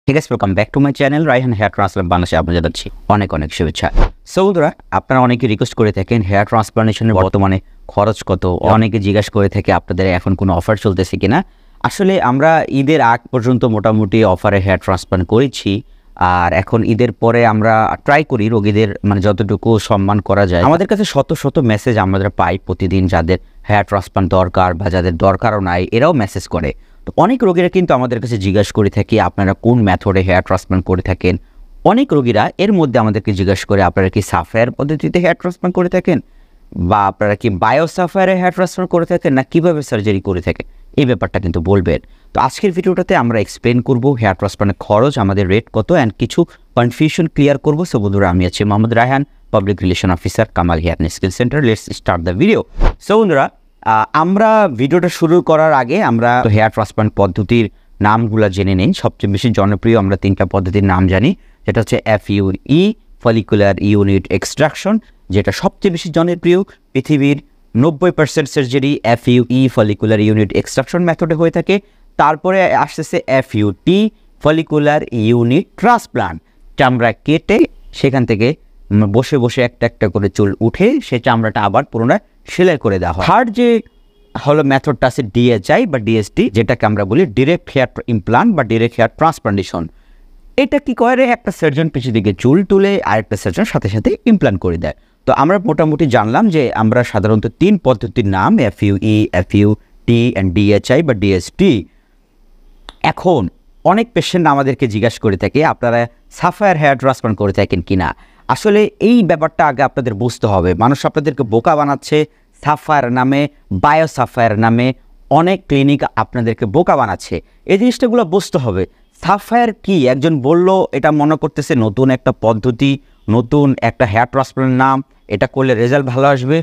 ঠিক আছে, welcome back to my channel Raihan hair transplant বাংলাদেশে আপনাদের জানাচ্ছি অনেক অনেক শুভেচ্ছা। সো বন্ধুরা, আপনারা অনেকে রিকোয়েস্ট করে থাকেন হেয়ার ট্রান্সপ্লান্টেশনের বর্তমানে খরচ কত, অনেকে জিজ্ঞাসা করে থাকে আপনাদের এখন কোনো অফার চলতেছে কিনা। আসলে আমরা ঈদের আগ পর্যন্ত মোটামুটি অফারে হেয়ার ট্রান্সপ্লান্ট করেছি, আর এখন ঈদের পরে আমরা ট্রাই করি রোগীদের যতটুকু সম্মান করা যায়। আমাদের কাছে শত শত মেসেজ আমরা পাই প্রতিদিন, যাদের হেয়ার ট্রান্সপ্লান্ট দরকার বা যাদের দরকারও নাই এরাও মেসেজ করে। তো অনেক রোগীরা কিন্তু আমাদের কাছে জিজ্ঞাসা করে থাকি আপনারা কোন মেথডে হেয়ার ট্রান্সপ্লান্ট করে থাকেন। অনেক রোগীরা এর মধ্যে আমাদেরকে জিজ্ঞাসা করে আপনারা কি সাফায়ার পদ্ধতিতে হেয়ার ট্রান্সপ্লান্ট করে থাকেন, বা আপনারা কি বায়োসাফায়ারে হেয়ার ট্রান্সপ্লান্ট করে থাকেন, না কীভাবে সার্জারি করে থাকেন, এই ব্যাপারটা কিন্তু বলবেন। তো আজকের ভিডিওটাতে আমরা এক্সপ্লেন করব হেয়ার ট্রান্সপ্লান্টের খরচ, আমাদের রেট কত, অ্যান্ড কিছু কনফিউশন ক্লিয়ার করবো। সো বন্ধুরা, আমি আছি Mohammad Raihan, public relation officer, Kamal hair skill centre. Let's start the video. So বন্ধুরা, আমরা ভিডিওটা শুরু করার আগে আমরা হেয়ার ট্রান্সপ্লান্ট পদ্ধতির নামগুলো জেনে নিই। সবচেয়ে বেশি জনপ্রিয় আমরা তিনটা পদ্ধতির নাম জানি, যেটা হচ্ছে FUE ফলিকুলার ইউনিট এক্সট্রাকশন, যেটা সবচেয়ে বেশি জনপ্রিয়। পৃথিবীর 90% surgery FUE follicular unit extraction মেথডে হয়ে থাকে। তারপরে আসতেছে FUT ফলিকুলার ইউনিট ট্রান্সপ্লান্ট, চামড়া কেটে সেখান থেকে বসে বসে একটা একটা করে চুল উঠে সে চামড়াটা আবার পুনরায় সেলাই করে দেওয়া হয়। থার্ড যে হলো মেথডটা আছে DHI বা DST, যেটাকে আমরা বলি ডিরেক্ট হেয়ার ইমপ্লান্ট বা ডিরেক্ট হেয়ার ট্রান্সপ্লান্টেশন। এটা কি করে, একটা সার্জন পিছু দিকে চুল তুলে আরেকটা সার্জন সাথে সাথে ইমপ্লান্ট করে দেয়। তো আমরা মোটামুটি জানলাম যে আমরা সাধারণত তিন পদ্ধতির নাম FUE, FUT অ্যান্ড DHI বা DST। এখন অনেক পেশেন্ট আমাদেরকে জিজ্ঞাসা করে থাকে আপনারা সাফায়ার হেয়ার ট্রান্সপ্লান্ট করে থাকেন কিনা। আসলে এই ব্যাপারটা আগে আপনাদের বুঝতে হবে। মানুষ আপনাদেরকে বোকা বানাচ্ছে সাফায়ার নামে, বায়োসাফায়ার নামে অনেক ক্লিনিক আপনাদেরকে বোকা বানাচ্ছে। এই জিনিসটাগুলো বুঝতে হবে। সাফায়ার কি, একজন বলল এটা মনে করতেছে নতুন একটা পদ্ধতি, নতুন একটা হেয়ার ট্রান্সপ্লান্ট নাম, এটা করলে রেজাল্ট ভালো আসবে।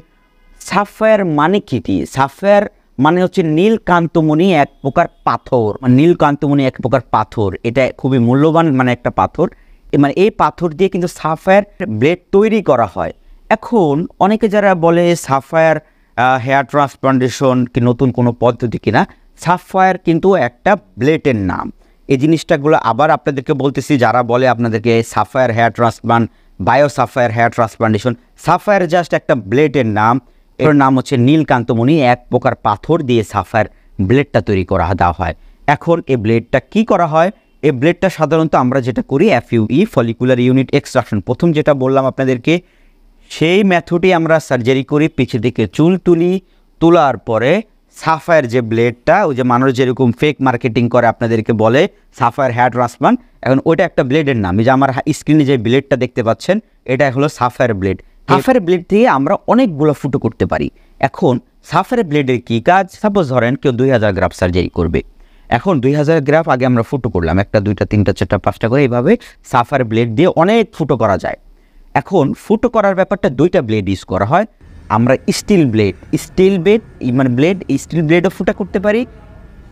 সাফায়ার মানে কি? সাফায়ার মানে হচ্ছে নীলকান্তমণি, এক প্রকার পাথর। নীলকান্তমণি এক প্রকার পাথর, এটা খুবই মূল্যবান একটা পাথর। এই পাথর দিয়ে কিন্তু সাফায়ার ব্লেড তৈরি করা হয়। এখন অনেকে যারা বলে সাফায়ার হেয়ার ট্রান্সপ্লান্টেশন কি নতুন কোনো পদ্ধতি কিনা, সাফায়ার কিন্তু একটা ব্লেডের নাম। এই জিনিসটাগুলো আবার আপনাদেরকে বলতেছি, যারা বলে আপনাদেরকে sapphire hair transplant, biosapphire hair transplantation, sapphire just একটা ব্লেডের নাম। এর নাম হচ্ছে নীলকান্তমণি, এক প্রকার পাথর দিয়ে সাফায়ার ব্লেডটা তৈরি করা দেওয়া হয়। এখন এই ব্লেডটা কি করা হয়, এই ব্লেডটা সাধারণত আমরা যেটা করি FUE ফলিকুলার ইউনিট এক্সট্রাকশন, প্রথম যেটা বললাম আপনাদেরকে, সেই মেথডই আমরা সার্জারি করি। পিছের দিকে চুল তুলি, তোলার পরে সাফায়ার যে ব্লেডটা, ওই যে মানুষ যেরকম ফেক মার্কেটিং করে আপনাদেরকে বলে সাফায়ার হেয়ার ট্রান্সপ্লান্ট, এখন ওইটা একটা ব্লেডের নাম। এই যে আমার স্ক্রিনে যে ব্লেডটা দেখতে পাচ্ছেন, এটা হলো সাফায়ার ব্লেড। সাফায়ার ব্লেড দিয়ে আমরা অনেকগুলো ফুটো করতে পারি। এখন সাফায়ার ব্লেডের কী কাজ, সাপোজ ধরেন কেউ 2000 গ্রাফ সার্জারি করবে। এখন 2000 গ্রাফ আগে আমরা ফুটো করলাম, একটা দুইটা তিনটা চারটা পাঁচটা করে, এইভাবে সাফায়ার ব্লেড দিয়ে অনেক ফুটো করা যায়। এখন ফুটো করার ব্যাপারটা দুইটা ব্লেড ইউজ করা হয়। আমরা স্টিল ব্লেডও ফুটা করতে পারি,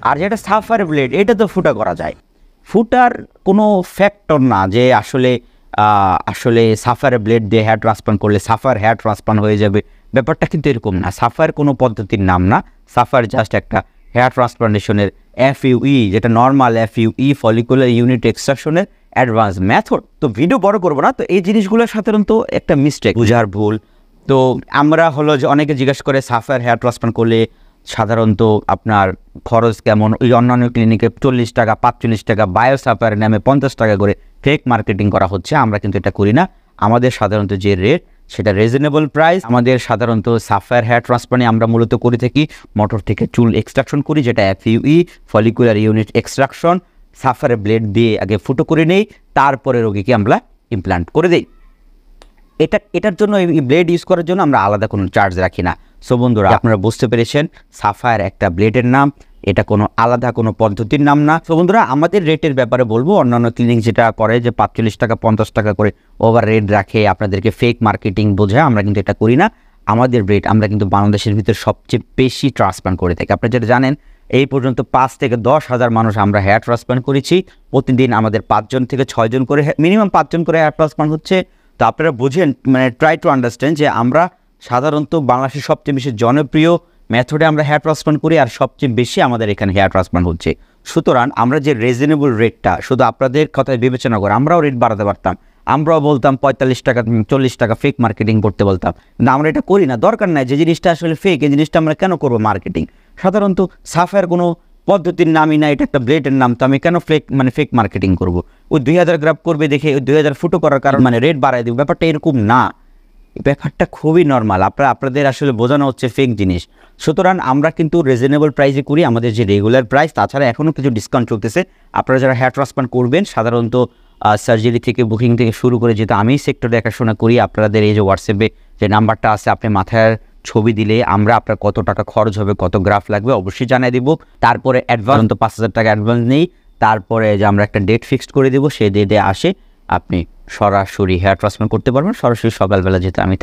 আর যেটা সাফায়ার ব্লেড এটা তো ফুটা করা যায়। ফুটার কোনো ফ্যাক্টর না যে আসলে সাফায়ার ব্লেড দিয়ে হেয়ার ট্রান্সপ্লান্ট করলে সাফায়ার হেয়ার ট্রান্সপ্লান্ট হয়ে যাবে, ব্যাপারটা কিন্তু এরকম না। সাফায়ার কোনো পদ্ধতির নাম না, সাফায়ার জাস্ট একটা হেয়ার ট্রান্সপ্লান্টেশনের FUE, যেটা নর্মাল FUE ফলিকুলার ইউনিট এক্সট্রাকশনের অ্যাডভান্স মেথড। তো ভিডিও বড় করবো না, তো এই জিনিসগুলো সাধারণত একটা মিস্টেক, বুঝার ভুল। তো আমরা হলো যে অনেকে জিজ্ঞাসা করে সাফায়ার হেয়ার ট্রান্সপ্লান্ট করলে সাধারণত আপনার খরচ কেমন, ওই অন্যান্য ক্লিনিকে 40 টাকা 45 টাকা, বায়োসাফায়ার নামে 50 টাকা করে ফেক মার্কেটিং করা হচ্ছে। আমরা কিন্তু এটা করি না। আমাদের সাধারণত যে রেট সেটা রিজনেবল প্রাইস। আমাদের সাধারণত সাফায়ার হেয়ার ট্রান্সপ্লান্টে আমরা মূলত করে থাকি মোটর থেকে চুল এক্সট্রাকশন করি, যেটা FUE follicular unit extraction. Sapphire blade দিয়ে আগে ফুটো করে নেই, তারপরে রোগীকে আমরা ইমপ্লান্ট করে দেই। এটার জন্য, এই ব্লেড ইউজ করার জন্য আমরা আলাদা কোনো চার্জ রাখি না। সো বন্ধুরা, আপনারা বুঝতে পেরেছেন সাফায়ার একটা ব্লেডের নাম, এটা কোনো আলাদা কোনো পদ্ধতির নাম না। সো বন্ধুরা, আমাদের রেটের ব্যাপারে বলবো, অন্যান্য ক্লিনিক যেটা করে যে 45 টাকা 50 টাকা করে ওভার রেট রাখে, আপনাদেরকে ফেক মার্কেটিং বোঝায়, আমরা কিন্তু এটা করি না। আমাদের রেট, আমরা কিন্তু বাংলাদেশের ভিতরে সবচেয়ে বেশি ট্রান্সপ্লান্ট করে থাকি। আপনারা যেটা জানেন, এই পর্যন্ত 5 থেকে 10,000 মানুষ আমরা হেয়ার ট্রান্সপ্লান্ট করেছি। প্রতিদিন আমাদের 5 জন থেকে 6 জন করে, মিনিমাম 5 জন করে হেয়ার ট্রান্সপ্লান্ট হচ্ছে। তো আপনারা বুঝেন, ট্রাই টু আন্ডারস্ট্যান্ড যে আমরা সাধারণত বাংলাদেশের সবচেয়ে বেশি জনপ্রিয় মেথডে আমরা হেয়ার ট্রান্সপ্লান্ট করি, আর সবচেয়ে বেশি আমাদের এখানে হেয়ার ট্রান্সপ্লান্ট হচ্ছে। সুতরাং আমরা যে রিজনেবল রেটটা শুধু আপনাদের কথায় বিবেচনা করে আমরাও রেট বাড়াতে পারতাম, আমরাও বলতাম 45 টাকা 40 টাকা ফেক মার্কেটিং করতে বলতাম, কিন্তু আমরা এটা করি না। দরকার নাই, যে জিনিসটা আসলে ফেক এই জিনিসটা আমরা কেন করবো মার্কেটিং? সাধারণত সাফায়ার কোনো পদ্ধতির নামই না, এটা একটা ব্লেডের নাম, তো আমি কেন ফেক মার্কেটিং করবো? ওই 2000 গ্রাফ করবে দেখে ওই 2000 ফুটো করার কারণ রেট বাড়াই দেবো, ব্যাপারটা এরকম না। ব্যাপারটা খুবই নর্মাল, আপনাদের আসলে বোঝানো হচ্ছে ফেক জিনিস। সুতরাং আমরা কিন্তু রিজনেবল প্রাইসে করি, আমাদের যে রেগুলার প্রাইস, তাছাড়া এখনও কিছু ডিসকাউন্ট চলতেছে। আপনারা যারা হেয়ার ট্রান্সপ্লান্ট করবেন, সাধারণত সার্জারি থেকে বুকিং থেকে শুরু করে, যেহেতু আমি সেক্টর দেখাশোনা করি, আপনাদের এই যে হোয়াটসঅ্যাপে যে নাম্বারটা আছে, আপনি মাথায় ছবি দিলে আমরা আপনার কত টাকা খরচ হবে, কত গ্রাফ লাগবে অবশ্যই জানিয়ে দেবো। তারপরে অ্যাডভান্স তো 5000 টাকা অ্যাডভান্স নেই, তারপরে যে আমরা একটা ডেট ফিক্সড করে দেবো, সেই ডেটে আসে আপনি সরাসরি হেয়ার ট্রান্সপ্লান্ট করতে পারবেন। সরাসরি সকালবেলা যেহেতু আমি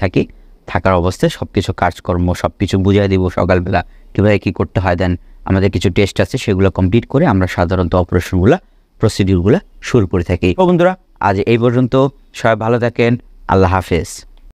থাকার অবস্থায় সব কিছু কাজকর্ম সব কিছু বুঝিয়ে দেবো সকালবেলা, কীভাবে কী করতে হয়। দেন আমাদের কিছু টেস্ট আছে, সেগুলো কমপ্লিট করে আমরা সাধারণত প্রসিডিউরগুলো শুরু করে থাকি। তো বন্ধুরা, আজ এই পর্যন্ত, সবাই ভালো থাকেন, আল্লাহ হাফেজ।